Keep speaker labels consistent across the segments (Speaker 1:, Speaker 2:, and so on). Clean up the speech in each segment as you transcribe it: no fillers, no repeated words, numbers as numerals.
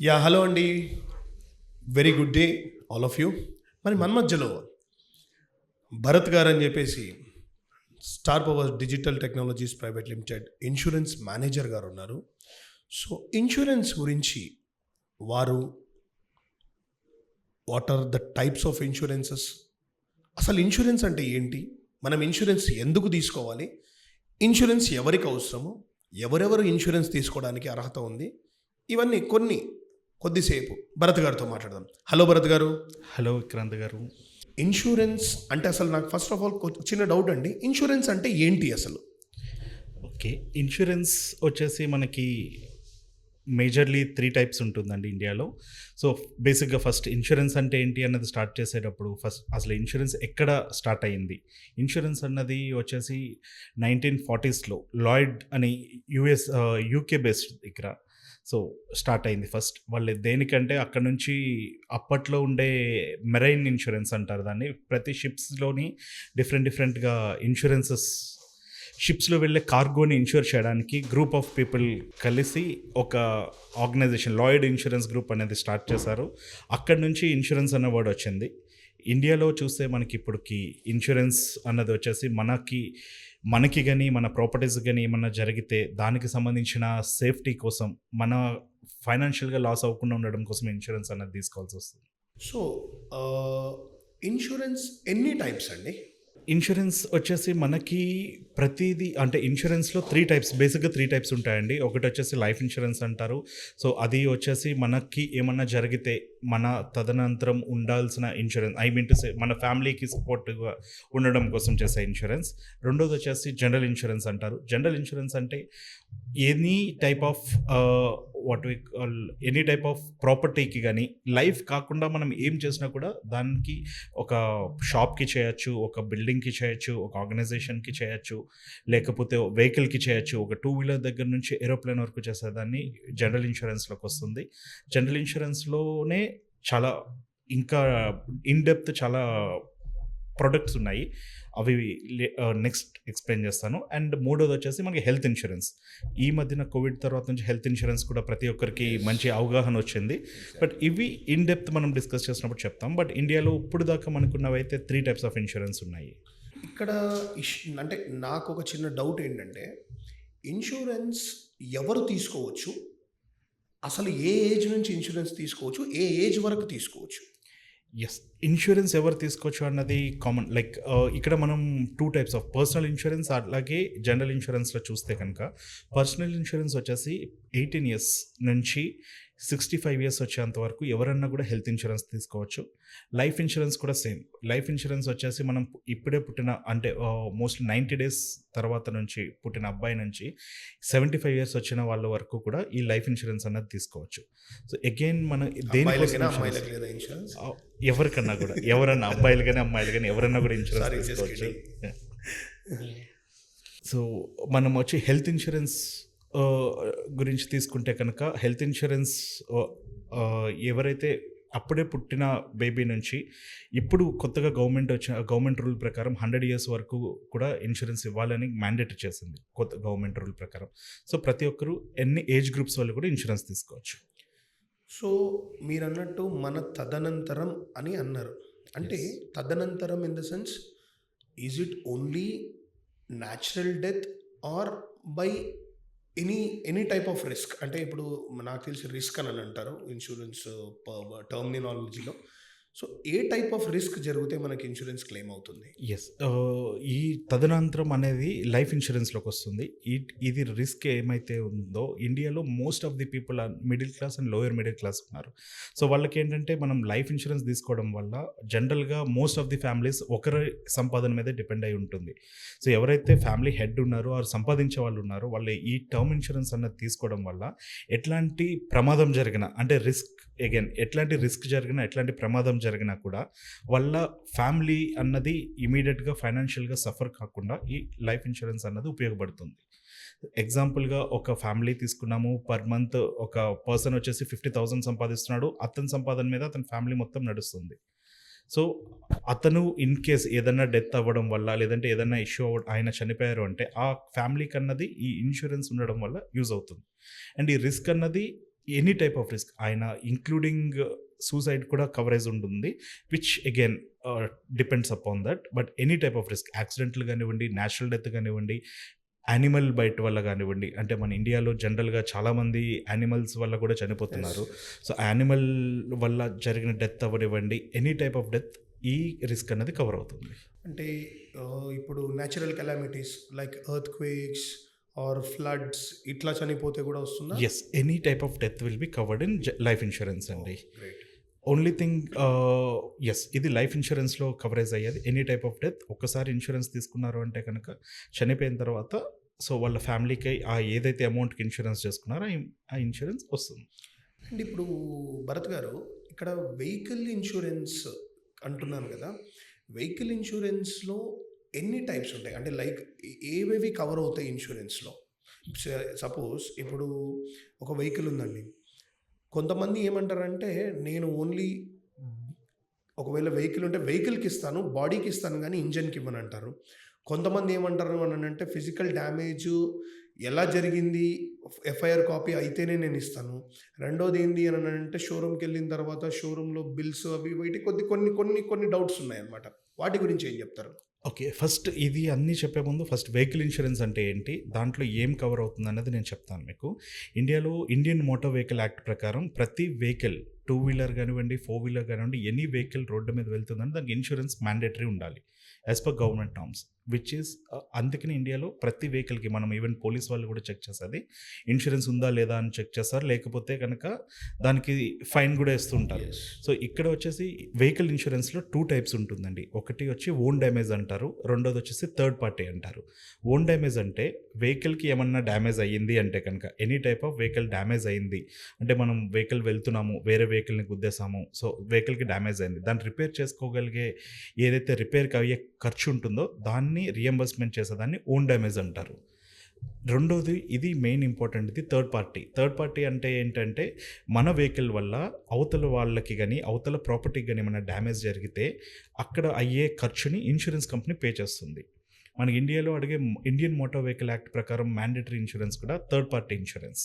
Speaker 1: Hello అండి. Very good day all of you. మరి మన మధ్యలో భరత్ గారు అని చెప్పేసి star power digital technologies private limited insurance manager garu ఉన్నారు. సో ఇన్సూరెన్స్ గురించి వారు what are the types of insurances, అసలు ఇన్సూరెన్స్ అంటే ఏంటి, మనం ఇన్సూరెన్స్ ఎందుకు తీసుకోవాలి, ఇన్సూరెన్స్ ఎవరికి అవసరము, ఎవరెవరు ఇన్సూరెన్స్ తీసుకోవడానికి అర్హత ఉంది, ఇవన్నీ కొద్దిసేపు భరత్ గారితో మాట్లాడదాం. హలో భరత్ గారు.
Speaker 2: హలో విక్రాంత్ గారు.
Speaker 1: ఇన్సూరెన్స్ అంటే అసలు నాకు ఫస్ట్ ఆఫ్ ఆల్ చిన్న డౌట్ అండి, ఇన్సూరెన్స్ అంటే ఏంటి అసలు?
Speaker 2: ఓకే, ఇన్సూరెన్స్ వచ్చేసి మనకి మేజర్లీ 3 టైప్స్ ఉంటుందండి ఇండియాలో. సో బేసిక్గా ఫస్ట్ ఇన్సూరెన్స్ అంటే ఏంటి అన్నది స్టార్ట్ చేసేటప్పుడు ఫస్ట్ అసలు ఇన్సూరెన్స్ ఎక్కడ స్టార్ట్ అయ్యింది? ఇన్సూరెన్స్ అన్నది వచ్చేసి 1940స్లో లాయిడ్ అని యూకే బేస్డ్ దగ్గర సో స్టార్ట్ అయింది ఫస్ట్. వాళ్ళు దేనికంటే అక్కడ నుంచి అప్పట్లో ఉండే మెరైన్ ఇన్సూరెన్స్ అంటారు దాన్ని. ప్రతి షిప్స్లోని డిఫరెంట్గా ఇన్సూరెన్సెస్, షిప్స్లో వెళ్ళే కార్గోని ఇన్షూర్ చేయడానికి గ్రూప్ ఆఫ్ పీపుల్ కలిసి ఒక ఆర్గనైజేషన్ లాయిడ్ ఇన్సూరెన్స్ గ్రూప్ అనేది స్టార్ట్ చేశారు. అక్కడ నుంచి ఇన్సూరెన్స్ అన్న వర్డ్ వచ్చింది. ఇండియాలో చూస్తే మనకి ఇప్పటికి ఇన్సూరెన్స్ అన్నది వచ్చేసి మనకి కానీ మన ప్రాపర్టీస్ కానీ ఏమన్నా జరిగితే దానికి సంబంధించిన సేఫ్టీ కోసం, మన ఫైనాన్షియల్గా లాస్ అవ్వకుండా ఉండడం కోసం ఇన్సూరెన్స్ అన్నది తీసుకోవాల్సి వస్తుంది.
Speaker 1: సో ఇన్సూరెన్స్ ఎన్ని టైప్స్ అండి?
Speaker 2: ఇన్సూరెన్స్ వచ్చేసి మనకి ప్రతిదీ అంటే ఇన్సూరెన్స్లో 3 టైప్స్, బేసిక్గా 3 టైప్స్ ఉంటాయండి. ఒకటి వచ్చేసి లైఫ్ ఇన్సూరెన్స్ అంటారు. సో అది వచ్చేసి మనకి ఏమన్నా జరిగితే మన తదనంతరం ఉండాల్సిన insurance, I mean to say మన ఫ్యామిలీకి సపోర్ట్గా ఉండడం కోసం చేసే ఇన్సూరెన్స్. రెండోది వచ్చేసి జనరల్ ఇన్సూరెన్స్ అంటారు. జనరల్ ఇన్సూరెన్స్ అంటే any type of any type of ప్రాపర్టీకి కానీ, లైఫ్ కాకుండా మనం ఏం చేసినా కూడా దానికి ఒక షాప్కి చేయొచ్చు, ఒక బిల్డింగ్కి చేయొచ్చు, ఒక ఆర్గనైజేషన్కి చేయొచ్చు, లేకపోతే వెహికల్కి చేయొచ్చు, ఒక 2 వీలర్ దగ్గర నుంచి ఏరోప్లేన్ వరకు చేసేదాన్ని జనరల్ ఇన్సూరెన్స్లోకి వస్తుంది. జనరల్ ఇన్సూరెన్స్లోనే చాలా ఇంకా ఇన్ డెప్త్ చాలా ప్రొడక్ట్స్ ఉన్నాయి. అవి నెక్స్ట్ ఎక్స్ప్లెయిన్ చేస్తాను. అండ్ మూడోది వచ్చేసి మనకి హెల్త్ ఇన్సూరెన్స్. ఈ మధ్యన కోవిడ్ తర్వాత నుంచి హెల్త్ ఇన్సూరెన్స్ కూడా ప్రతి ఒక్కరికి మంచి అవగాహన వచ్చింది. బట్ ఇవి ఇన్ డెప్త్ మనం డిస్కస్ చేసినప్పుడు చెప్తాం. బట్ ఇండియాలో ఇప్పుడు దాకా మనకున్నవైతే 3 టైప్స్ ఆఫ్ ఇన్సూరెన్స్ ఉన్నాయి.
Speaker 1: ఇక్కడ అంటే నాకు ఒక చిన్న డౌట్ ఏంటంటే, ఇన్సూరెన్స్ ఎవరు తీసుకోవచ్చు, అసలు ఏ ఏజ్ నుంచి ఇన్సూరెన్స్ తీసుకోవచ్చు, ఏ ఏజ్ వరకు తీసుకోవచ్చు?
Speaker 2: ఎస్, ఇన్సూరెన్స్ ఎవరు తీసుకోవచ్చు అన్నది కామన్. లైక్ ఇక్కడ మనం 2 టైప్స్ ఆఫ్ పర్సనల్ ఇన్సూరెన్స్ అలాగే జనరల్ ఇన్సూరెన్స్లో చూస్తే కనుక, పర్సనల్ ఇన్సూరెన్స్ వచ్చేసి 18 ఇయర్స్ నుంచి 65 ఇయర్స్ వచ్చేంత వరకు ఎవరన్నా కూడా హెల్త్ ఇన్సూరెన్స్ తీసుకోవచ్చు. లైఫ్ ఇన్సూరెన్స్ కూడా సేమ్. లైఫ్ ఇన్సూరెన్స్ వచ్చేసి మనం ఇప్పుడే పుట్టిన అంటే మోస్ట్లీ 90 డేస్ తర్వాత నుంచి పుట్టిన అబ్బాయి నుంచి 75 ఇయర్స్ వచ్చిన వాళ్ళ వరకు కూడా ఈ లైఫ్ ఇన్సూరెన్స్ అన్నది తీసుకోవచ్చు. సో అగైన్ మనం దేనికోసం ఎవరికన్నా కూడా, ఎవరన్నా అబ్బాయిలు కానీ అమ్మాయిలు కానీ ఎవరన్నా కూడా ఇన్సూరెన్స్ తీసుకోవచ్చు. సో మనం వచ్చి హెల్త్ ఇన్సూరెన్స్ గురించి తీసుకుంటే కనుక, హెల్త్ ఇన్సూరెన్స్ ఎవరైతే అప్పుడే పుట్టిన బేబీ నుంచి ఇప్పుడు కొత్తగా గవర్నమెంట్ రూల్ ప్రకారం 100 ఇయర్స్ వరకు కూడా ఇన్సూరెన్స్ ఇవ్వాలని మ్యాండేటరీ చేసింది కొత్త గవర్నమెంట్ రూల్ ప్రకారం. సో ప్రతి ఒక్కరూ ఎన్ని ఏజ్ గ్రూప్స్ వాళ్ళు కూడా ఇన్సూరెన్స్ తీసుకోవచ్చు.
Speaker 1: సో మీరు అన్నట్టు మన తదనంతరం అని అన్నారు, అంటే తదనంతరం in the sense, is it only natural death or by any type of risk? అంటే ఇప్పుడు నాకు తెలిసి రిస్క్ అని అంటారు ఇన్సూరెన్స్ టర్మినాలజీలో. సో ఏ టైప్ ఆఫ్ రిస్క్ జరిగితే మనకి ఇన్సూరెన్స్ క్లెయిమ్ అవుతుంది?
Speaker 2: ఎస్, ఈ తదనంతరం అనేది లైఫ్ ఇన్సూరెన్స్లోకి వస్తుంది. ఇది రిస్క్ ఏమైతే ఉందో, ఇండియాలో most of the people are middle class and lower middle class ఉన్నారు. సో వాళ్ళకి ఏంటంటే మనం లైఫ్ ఇన్సూరెన్స్ తీసుకోవడం వల్ల జనరల్గా మోస్ట్ ఆఫ్ ది ఫ్యామిలీస్ ఒకరి సంపాదన మీదే డిపెండ్ అయి ఉంటుంది. సో ఎవరైతే ఫ్యామిలీ హెడ్ ఉన్నారో, ఆ సంపాదించే వాళ్ళు ఉన్నారో, వాళ్ళు ఈ టర్మ్ ఇన్సూరెన్స్ అన్నది తీసుకోవడం వల్ల ఎట్లాంటి ప్రమాదం జరిగినా, అంటే ఎట్లాంటి రిస్క్ జరిగినా, ఎట్లాంటి ప్రమాదం జరిగినా కూడా వాళ్ళ ఫ్యామిలీ అన్నది ఇమీడియట్గా ఫైనాన్షియల్గా సఫర్ కాకుండా ఈ లైఫ్ ఇన్సూరెన్స్ అన్నది ఉపయోగపడుతుంది. ఎగ్జాంపుల్గా ఒక ఫ్యామిలీ తీసుకున్నాము, పర్ మంత్ ఒక పర్సన్ వచ్చేసి 50,000 సంపాదిస్తున్నాడు. అతని సంపాదన మీద అతని ఫ్యామిలీ మొత్తం నడుస్తుంది. సో అతను ఇన్ కేస్ ఏదన్నా డెత్ అవ్వడం వల్ల, లేదంటే ఏదన్నా ఇష్యూ ఆయన చనిపోయారు అంటే ఆ ఫ్యామిలీకి అన్నది ఈ ఇన్సూరెన్స్ ఉండడం వల్ల యూజ్ అవుతుంది. అండ్ ఈ రిస్క్ అన్నది ఎనీ టైప్ ఆఫ్ రిస్క్ ఆయన ఇంక్లూడింగ్ సూసైడ్ కూడా కవరేజ్ ఉంటుంది. Which again depends upon that. But any type of risk యాక్సిడెంట్లు కానివ్వండి, న్యాచురల్ డెత్ కానివ్వండి, యానిమల్ బైట్ వల్ల కానివ్వండి, అంటే మన ఇండియాలో జనరల్గా చాలామంది యానిమల్స్ వల్ల కూడా చనిపోతున్నారు. సో యానిమల్ వల్ల జరిగిన డెత్ అవ్వనివ్వండి, ఎనీ టైప్ ఆఫ్ డెత్ ఈ రిస్క్ అనేది కవర్ అవుతుంది.
Speaker 1: అంటే ఇప్పుడు natural calamities like earthquakes or floods ఇట్లా చనిపోతే కూడా వస్తుందా?
Speaker 2: Yes, any type of death will be covered in life insurance అండి.
Speaker 1: గ్రేట్.
Speaker 2: ఓన్లీ థింగ్ ఎస్, ఇది లైఫ్ ఇన్సూరెన్స్లో కవరేజ్ అయ్యేది. ఎనీ టైప్ ఆఫ్ డెత్ ఒక్కసారి ఇన్సూరెన్స్ తీసుకున్నారు అంటే కనుక చనిపోయిన తర్వాత సో వాళ్ళ ఫ్యామిలీకి ఏదైతే అమౌంట్కి ఇన్సూరెన్స్ చేసుకున్నారో ఆ ఇన్సూరెన్స్ వస్తుంది.
Speaker 1: అండ్ ఇప్పుడు భరత్ గారు ఇక్కడ వెహికల్ ఇన్సూరెన్స్ అంటున్నాను కదా, వెహికల్ ఇన్సూరెన్స్లో ఎన్ని టైప్స్ ఉంటాయి? అంటే లైక్ ఏవేవి కవర్ అవుతాయి ఇన్సూరెన్స్లో? సపోజ్ ఇప్పుడు ఒక వెహికల్ ఉందండి, కొంతమంది ఏమంటారంటే నేను ఓన్లీ ఒకవేళ వెహికల్ ఉంటే వెహికల్కి ఇస్తాను, బాడీకి ఇస్తాను కానీ ఇంజన్కి ఇవ్వను అంటారు. కొంతమంది ఏమంటారు అని అంటే ఫిజికల్ డ్యామేజ్ ఎలా జరిగింది ఎఫ్ఐఆర్ కాపీ అయితేనే నేను ఇస్తాను. రెండోది ఏంది అని అంటే షోరూమ్కి వెళ్ళిన తర్వాత షోరూంలో బిల్స్ అవి బయట కొన్ని డౌట్స్ ఉన్నాయన్నమాట. వాటి గురించి ఏం చెప్తారు?
Speaker 2: ఓకే, ఫస్ట్ ఇది అన్నీ చెప్పే ముందు ఫస్ట్ వెహికల్ ఇన్సూరెన్స్ అంటే ఏంటి, దాంట్లో ఏం కవర్ అవుతుంది అన్నది నేను చెప్తాను మీకు. ఇండియాలో ఇండియన్ మోటార్ వెహికల్ యాక్ట్ ప్రకారం ప్రతి వెహికల్, 2 వీలర్ కానివ్వండి, 4 వీలర్ కానివ్వండి, ఎనీ వెహికల్ రోడ్డు మీద వెళ్తుందని దానికి ఇన్సూరెన్స్ మ్యాండేటరీ ఉండాలి as per government norms. Which is అందుకని ఇండియాలో ప్రతి వెహికల్కి మనం ఈవెన్ పోలీస్ వాళ్ళు కూడా చెక్ చేసేది ఇన్సూరెన్స్ ఉందా లేదా అని చెక్ చేస్తారు. లేకపోతే కనుక దానికి ఫైన్ కూడా వేస్తుంటారు. సో ఇక్కడ వచ్చేసి వెహికల్ ఇన్సూరెన్స్లో 2 టైప్స్ ఉంటుందండి. ఒకటి వచ్చి ఓన్ డ్యామేజ్ అంటారు, రెండోది వచ్చేసి థర్డ్ పార్టీ అంటారు. ఓన్ డ్యామేజ్ అంటే వెహికల్కి ఏమన్నా డ్యామేజ్ అయ్యింది అంటే కనుక, any type of vehicle damage అయ్యింది అంటే మనం వెహికల్ వెళ్తున్నాము, వేరే వెహికల్ని గుద్దేశాము, సో వెహికల్కి డ్యామేజ్ అయింది, దాన్ని రిపేర్ చేసుకోగలిగే ఏదైతే రిపేర్కి అయ్యే ఖర్చు ఉంటుందో దాన్ని రియంబర్స్మెంట్ చేసేదాన్ని ఓన్ డ్యామేజ్ అంటారు. రెండోది, ఇది మెయిన్ ఇంపార్టెంట్, ఇది థర్డ్ పార్టీ. థర్డ్ పార్టీ అంటే ఏంటంటే మన వెహికల్ వల్ల అవతల వాళ్ళకి కానీ అవతల ప్రాపర్టీకి కానీ ఏమైనా డ్యామేజ్ జరిగితే అక్కడ అయ్యే ఖర్చుని ఇన్సూరెన్స్ కంపెనీ పే చేస్తుంది. మనకి ఇండియాలో అడిగే ఇండియన్ మోటార్ వెహికల్ యాక్ట్ ప్రకారం మ్యాండేటరీ ఇన్సూరెన్స్ కూడా థర్డ్ పార్టీ ఇన్సూరెన్స్.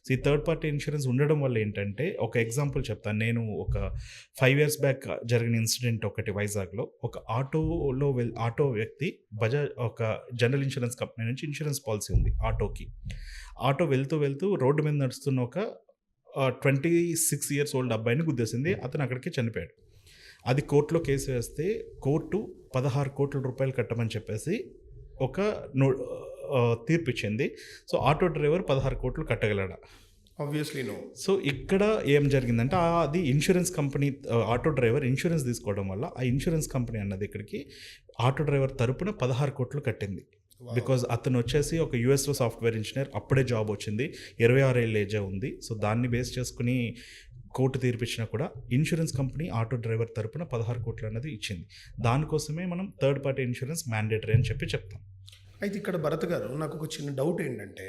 Speaker 2: సో ఈ థర్డ్ పార్టీ ఇన్సూరెన్స్ ఉండడం వల్ల ఏంటంటే, ఒక ఎగ్జాంపుల్ చెప్తాను. నేను ఒక 5 years బ్యాక్ జరిగిన ఇన్సిడెంట్ ఒకటి వైజాగ్లో. ఒక ఆటో వ్యక్తి ఒక జనరల్ ఇన్సూరెన్స్ కంపెనీ నుంచి ఇన్సూరెన్స్ పాలసీ ఉంది ఆటోకి. ఆటో వెళ్తూ రోడ్డు మీద నడుస్తున్న ఒక 26 years ఓల్డ్ అబ్బాయిని గుద్దేసింది. అతను అక్కడికి చనిపోయాడు. అది కోర్టులో కేసు వేస్తే కోర్టు 16 కోట్ల రూపాయలు కట్టమని చెప్పేసి ఒక తీర్పు ఇచ్చింది. సో ఆటో డ్రైవర్ 16 కోట్లు కట్టగలడా?
Speaker 1: Obviously no.
Speaker 2: సో ఇక్కడ ఏం జరిగిందంటే అది insurance company, auto driver insurance తీసుకోవడం వల్ల ఆ ఇన్సూరెన్స్ కంపెనీ అన్నది ఇక్కడికి ఆటో డ్రైవర్ తరపున 16 కోట్లు కట్టింది. బికాజ్ అతను వచ్చేసి ఒక యూఎస్లో సాఫ్ట్వేర్ ఇంజనీర్, అప్పుడే జాబ్ వచ్చింది, 26 ఏళ్ళ ఏజే ఉంది. సో దాన్ని బేస్ చేసుకుని కోర్టు తీర్పిచ్చినా కూడా ఇన్సూరెన్స్ కంపెనీ ఆటో డ్రైవర్ తరపున 16 కోట్లు అనేది ఇచ్చింది. దానికోసమే మనం థర్డ్ పార్టీ ఇన్సూరెన్స్ మ్యాండేటరీ అని చెప్తాం.
Speaker 1: అయితే ఇక్కడ భరత్ గారు నాకు ఒక చిన్న డౌట్ ఏంటంటే,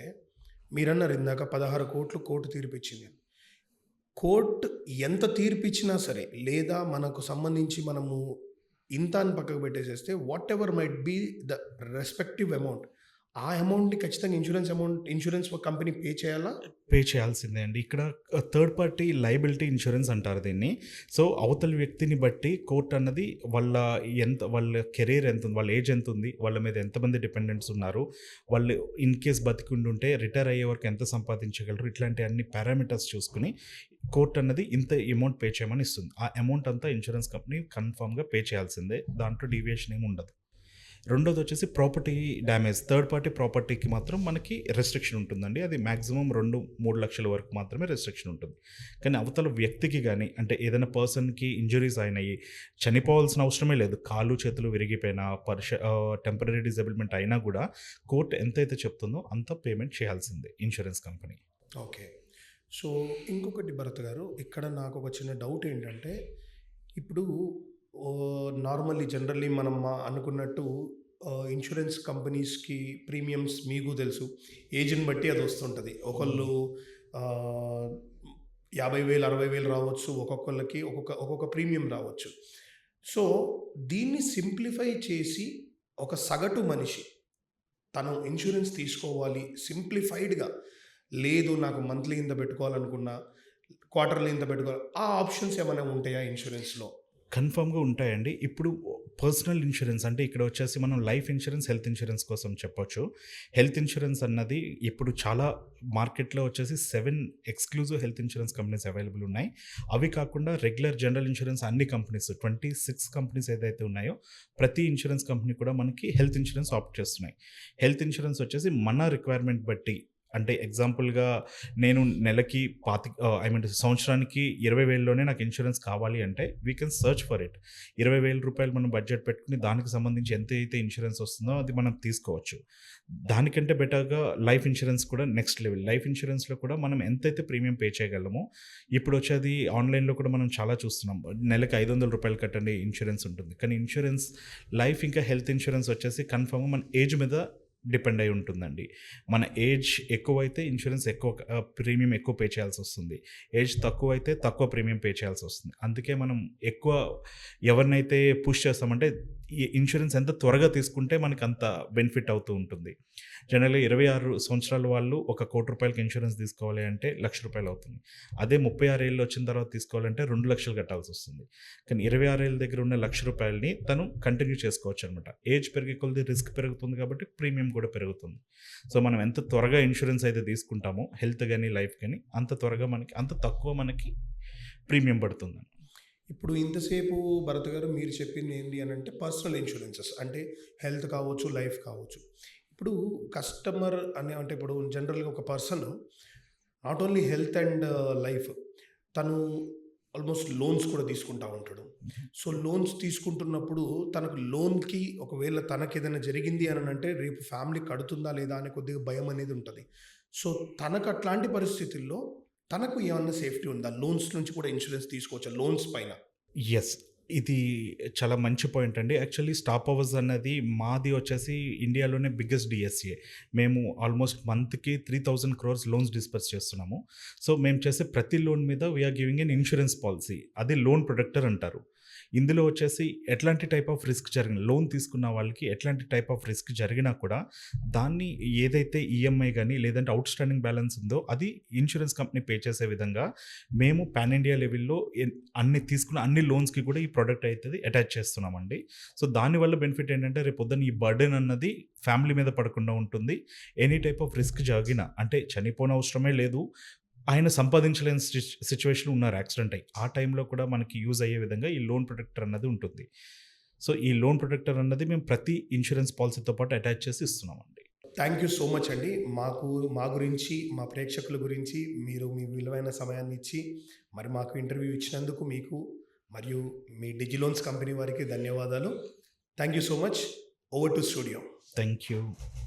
Speaker 1: మీరన్నారు ఇందాక 16 కోట్లు కోర్టు తీర్పిచ్చింది. కోర్టు ఎంత తీర్పిచ్చినా సరే, లేదా మనకు సంబంధించి మనము ఇంత అని పక్కకు పెట్టేసేస్తే whatever might be the respective amount, ఆ అమౌంట్ని ఖచ్చితంగా ఇన్సూరెన్స్ కంపెనీ పే చేయాలా?
Speaker 2: పే చేయాల్సిందే అండి. ఇక్కడ థర్డ్ పార్టీ లయబిలిటీ ఇన్సూరెన్స్ అంటారు దీన్ని. సో అవతల వ్యక్తిని బట్టి కోర్టు అన్నది వాళ్ళ కెరీర్ ఎంత ఉంది, వాళ్ళ ఏజ్ ఎంత ఉంది, వాళ్ళ మీద ఎంతమంది డిపెండెంట్స్ ఉన్నారు, వాళ్ళు ఇన్ కేస్ బతికుండుంటే రిటైర్ అయ్యే వరకు ఎంత సంపాదించగలరు, ఇట్లాంటి అన్ని పారామీటర్స్ చూసుకుని కోర్టు అన్నది ఇంత అమౌంట్ పే చేయమని ఇస్తుంది. ఆ అమౌంట్ అంతా ఇన్సూరెన్స్ కంపెనీ కన్ఫామ్గా పే చేయాల్సిందే, దాంట్లో డీవియేషన్ ఏమి ఉండదు. రెండోది వచ్చేసి ప్రాపర్టీ డ్యామేజ్. థర్డ్ పార్టీ ప్రాపర్టీకి మాత్రం మనకి రెస్ట్రిక్షన్ ఉంటుందండి. అది మ్యాక్సిమం 2-3 లక్షల వరకు మాత్రమే రెస్ట్రిక్షన్ ఉంటుంది. కానీ అవతల వ్యక్తికి కానీ, అంటే ఏదైనా పర్సన్కి ఇంజరీస్ అయినాయి, చనిపోవాల్సిన అవసరమే లేదు, కాళ్ళు చేతులు విరిగిపోయినా, టెంపరీ డిజబిలిమెంట్ అయినా కూడా కోర్టు ఎంతైతే చెప్తుందో అంత పేమెంట్ చేయాల్సిందే ఇన్సూరెన్స్ కంపెనీ.
Speaker 1: ఓకే. సో ఇంకొకటి భరత్ గారు, ఇక్కడ నాకు ఒక చిన్న డౌట్ ఏంటంటే, ఇప్పుడు జనరల్లీ మనం అనుకున్నట్టు ఇన్సూరెన్స్ కంపెనీస్కి ప్రీమియమ్స్ మీకు తెలుసు, ఏజ్ని బట్టి అది వస్తుంటుంది. ఒకళ్ళు 50,000 60,000 రావచ్చు, ఒక్కొక్కళ్ళకి ఒక్కొక్క ప్రీమియం రావచ్చు. సో దీన్ని సింప్లిఫై చేసి ఒక సగటు మనిషి తను ఇన్సూరెన్స్ తీసుకోవాలి సింప్లిఫైడ్గా, లేదు నాకు మంత్లీ ఇంత పెట్టుకోవాలనుకున్నా, క్వార్టర్లీ ఇంత పెట్టుకోవాలి. ఆ ఆప్షన్స్ ఏమైనా ఉంటాయా ఇన్సూరెన్స్‌లో?
Speaker 2: కన్ఫర్మ్‌గా ఉంటాయండి. ఇప్పుడు పర్సనల్ ఇన్స్యూరెన్స్ అంటే ఇక్కడ వచ్చేసి మనం లైఫ్ ఇన్స్యూరెన్స్, హెల్త్ ఇన్స్యూరెన్స్ కోసం చెప్పొచ్చు. హెల్త్ ఇన్స్యూరెన్స్ అన్నది ఇప్పుడు చాలా మార్కెట్‌లో వచ్చేసి 7 exclusive health insurance companies available ఉన్నాయి. అవి కాకుండా రెగ్యులర్ జనరల్ ఇన్స్యూరెన్స్ అన్ని కంపెనీస్ 26 కంపెనీస్ ఏదైతే ఉన్నాయో ప్రతి ఇన్స్యూరెన్స్ కంపెనీ కూడా మనకి హెల్త్ ఇన్స్యూరెన్స్ ఆప్ట్ చేస్తున్నాయి. హెల్త్ ఇన్స్యూరెన్స్ వచ్చేసి మన రిక్వైర్మెంట్ బట్టి అంటే ఎగ్జాంపుల్‌గా నేను నెలకి ఐ మీన్ సంవత్సరానికి 20,000లోనే నాకు ఇన్స్యూరెన్స్ కావాలి అంటే we can search for it. 20,000 మనం బడ్జెట్ పెట్టుకొని దానికి సంబంధించి ఎంతైతే ఇన్స్యూరెన్స్ వస్తుందో అది మనం తీసుకోవచ్చు. దానికంటే బెటర్‌గా లైఫ్ ఇన్స్యూరెన్స్ కూడా నెక్స్ట్ లెవెల్. లైఫ్ ఇన్స్యూరెన్స్‌లో కూడా మనం ఎంతైతే ప్రీమియం పే చేయగలమో ఇప్పుడు వచ్చేది ఆన్‌లైన్‌లో కూడా మనం చాలా చూస్తున్నాం. నెలకి ₹500 కట్టండి ఇన్స్యూరెన్స్ ఉంటుంది. కానీ ఇన్స్యూరెన్స్ లైఫ్ ఇంకా హెల్త్ ఇన్స్యూరెన్స్ వచ్చేసి కన్ఫర్మ్‌గా మన ఏజ్ మీద డిపెండ్ అయి ఉంటుందండి. మన ఏజ్ ఎక్కువైతే ఇన్స్యూరెన్స్ ఎక్కువ ప్రీమియం ఎక్కువ పే చేయాల్సొస్తుంది. ఏజ్ తక్కువైతే తక్కువ ప్రీమియం పే చేయాల్సొస్తుంది. అందుకే మనం ఎక్కువ ఎవరినైతే పుష్ చేస్తామంటే ఈ ఇన్స్యూరెన్స్ ఎంత త్వరగా తీసుకుంటే మనకంత బెనిఫిట్ అవుతూ ఉంటుంది. జనరల్‌గా 26 సంవత్సరాల వాళ్ళు ఒక ₹1,00,00,000 ఇన్స్యూరెన్స్ తీసుకోవాలి అంటే ₹1,00,000 అవుతుంది. అదే 36 ఏళ్ళు వచ్చిన తర్వాత తీసుకోవాలంటే 2,00,000 కట్టాల్సొస్తుంది. కానీ 26 ఏళ్ళ దగ్గర ఉన్న ₹1,00,000ని తను కంటిన్యూ చేసుకోవచ్చనమాట. ఏజ్ పెరిగే కొద్దీ రిస్క్ పెరుగుతుంది కాబట్టి ప్రీమియం కూడా పెరుగుతుంది. సో, మనం ఎంత త్వరగా ఇన్స్యూరెన్స్ అయితే తీసుకుంటామో హెల్త్ గాని, లైఫ్ గాని అంత త్వరగా మనకి అంత తక్కువ మనకి ప్రీమియం పడుతుందండి.
Speaker 1: ఇప్పుడు ఇంతసేపు భరత్ గారు మీరు చెప్పింది ఏంటి అనంటే పర్సనల్ ఇన్సూరెన్సెస్ అంటే హెల్త్ కావచ్చు, లైఫ్ కావచ్చు. ఇప్పుడు కస్టమర్ అంటే ఇప్పుడు జనరల్‌గా ఒక person not only health and life తను ఆల్మోస్ట్ లోన్స్ కూడా తీసుకుంటా ఉంటాడు. సో, లోన్స్ తీసుకుంటున్నప్పుడు తనకు లోన్‌కి ఒకవేళ తనకేదైనా జరిగింది అనంటే రేపు ఫ్యామిలీ కడుతుందా లేదా అనే కొద్దిగా భయం అనేది ఉంటది. సో, తనకు అట్లాంటి పరిస్థితుల్లో తనకు ఏమన్నా సేఫ్టీ ఉందా? లోన్స్ నుంచి కూడా ఇన్సూరెన్స్ తీసుకోవచ్చా లోన్స్ పైన?
Speaker 2: యెస్. ఇది చాలా మంచి పాయింట్ అండి. యాక్చువల్లీ స్టాప్ అవర్స్ అన్నది మాది వచ్చేసి ఇండియాలోనే బిగ్గెస్ట్ డీఎస్సీఏ. మేము ఆల్మోస్ట్ మంత్‌కి 3,000 క్రోర్స్ లోన్స్ డిస్బర్స్ చేస్తున్నాము. సో, మేము చేసే ప్రతి లోన్ మీద we are giving an insurance policy. అది లోన్ ప్రొటెక్టర్ అంటారు. ఇందులో వచ్చేసి ఎట్లాంటి టైప్ ఆఫ్ రిస్క్ జరిగిన లోన్ తీసుకున్న వాళ్ళకి ఎట్లాంటి టైప్ ఆఫ్ రిస్క్ జరిగినా కూడా దాన్ని ఏదైతే ఈఎంఐ గాని లేదంటే ఔట్‌స్టాండింగ్ బ్యాలెన్స్ ఉందో అది ఇన్స్యూరెన్స్ కంపెనీ పే చేసే విధంగా మేము పాన్ ఇండియా లెవెల్‌లో అన్ని తీసుకున్న అన్ని లోన్స్‌కి కూడా ఈ ప్రొడక్ట్ అయితది అటాచ్ చేస్తున్నామండి. సో, దానివల్ల బెనిఫిట్ ఏంటంటే రేపొద్దున ఈ బర్డెన్ అన్నది ఫ్యామిలీ మీద పడకుండా ఉంటుంది. ఎనీ టైప్ ఆఫ్ రిస్క్ జరిగినా అంటే చనిపోనవసరమే లేదు. ఆయన సంపాదించలేని సిట్యుయేషన్‌లో ఉన్నారు యాక్సిడెంట్ అయ్యి. ఆ టైంలో కూడా మనకి యూజ్ అయ్యే విధంగా ఈ లోన్ ప్రొటెక్టర్ అన్నది ఉంటుంది. సో, ఈ లోన్ ప్రొటెక్టర్ అన్నది మేము ప్రతి ఇన్స్యూరెన్స్ పాలిసీతో పాటు అటాచ్ చేసి ఇస్తున్నామండి.
Speaker 1: థ్యాంక్ యూ సో మచ్ అండి. మా గురించి, మా ప్రేక్షకుల గురించి మీరు మీ విలువైన సమయాన్ని ఇచ్చి, మరి మాకు ఇంటర్వ్యూ ఇచ్చినందుకు మీకు మరియు మీ డిజిలోన్స్ కంపెనీ వారికి ధన్యవాదాలు. Thank you so much. Over to studio.
Speaker 2: Thank you.